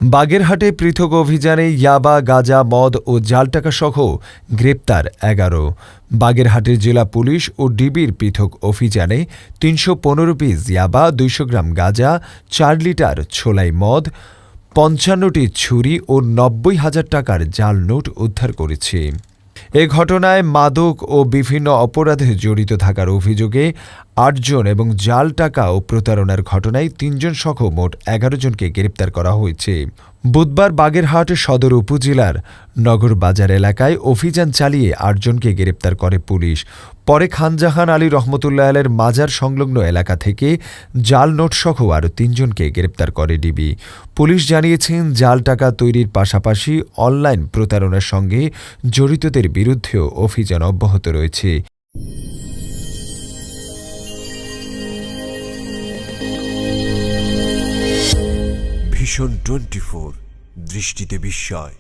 বাগেরহাটে পৃথক অভিযানে ইয়াবা, গাঁজা, মদ ও জাল টাকাসহ গ্রেপ্তার ১১। বাগেরহাটের জেলা পুলিশ ও ডিবির পৃথক অভিযানে ৩১৫ পিস ইয়াবা, ২০০ গ্রাম গাঁজা, ৪ লিটার ছোলাই মদ, ৫৫টি ছুরি ও ৯০,০০০ টাকার জাল নোট উদ্ধার করেছে। এ ঘটনায় মাদক ও বিভিন্ন অপরাধে জড়িত থাকার অভিযোগে ৮ জন এবং জাল টাকা ও প্রতারণার ঘটনায় ৩ জন সহ মোট ১১ জনকে গ্রেপ্তার করা হয়েছে। বুধবার বাগেরহাট সদর উপজেলার নগরবাজার এলাকায় অভিযান চালিয়ে ৮ জনকে গ্রেপ্তার করে পুলিশ। পরে খানজাহান আলী রহমতুল্লাহ মাজার সংলগ্ন এলাকা থেকে জাল নোটসহ আরও ৩ জনকে গ্রেপ্তার করে ডিবি। পুলিশ জানিয়েছেন, জাল টাকা তৈরির পাশাপাশি অনলাইন প্রতারণার সঙ্গে জড়িতদের বিরুদ্ধেও অভিযান অব্যাহত রয়েছে। ভিশন 24 দৃষ্টিতে বিস্ময়।